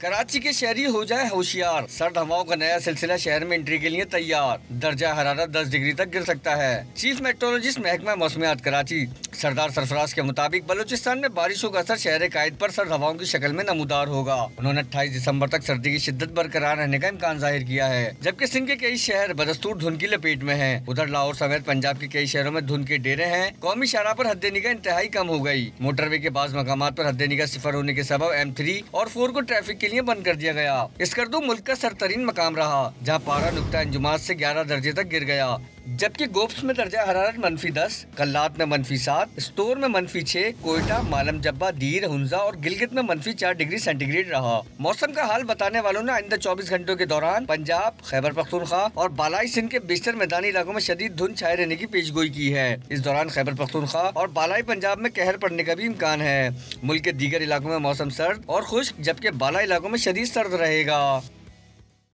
कराची के शहरी हो जाए होशियार, सर्द हवाओं का नया सिलसिला शहर में एंट्री के लिए तैयार। दर्जा हरारत 10 डिग्री तक गिर सकता है। चीफ मेट्रोलॉजिस्ट महकमा मौसमियात कराची सरदार सरफराज के मुताबिक बलूचिस्तान में बारिशों का असर शहर कायद पर सर्द हवाओं की शक्ल में नमूदार होगा। उन्होंने 28 दिसंबर तक सर्दी की शिद्दत बरकरार रहने का इम्कान जाहिर किया है, जबकि सिंध के कई शहर बदस्तूर धुंध की लपेट में हैं। उधर लाहौर समेत पंजाब के कई शहरों में धुंध के डेरे हैं। कौमी शाहराह पर हद निगाह इंतहाई कम हो गई। मोटरवे के बाज़ मकामात पर हद निगाह 0 होने के सबब M3 और 4 को ट्रैफिक के लिए बंद कर दिया गया। स्कर्दू मुल्क का सरतरीन मकाम रहा, जहाँ पारा नुक्ता अंजुमात से 11 दर्जे तक गिर गया, जबकि गोप्स में दर्जा हरारत -10, कल्लात में -7, स्टोर में -6, कोयटा, मालम जब्बा, दीर, हुंजा और गिलगित में -4 डिग्री सेंटीग्रेड रहा। मौसम का हाल बताने वालों ने आइंदा 24 घंटों के दौरान पंजाब, खैबर पख्तूनख्वा और बालाई सिंध के बेशतर मैदानी इलाकों में शदीद धुंध छाए रहने की पेशगोई की है। इस दौरान खैबर पख्तूनख्वा और बालाई पंजाब में कहर पड़ने का भी इम्कान है। मुल्क के दीगर इलाकों में मौसम सर्द और खुश्क, जबकि बालाई इलाकों में शदीद सर्द रहेगा।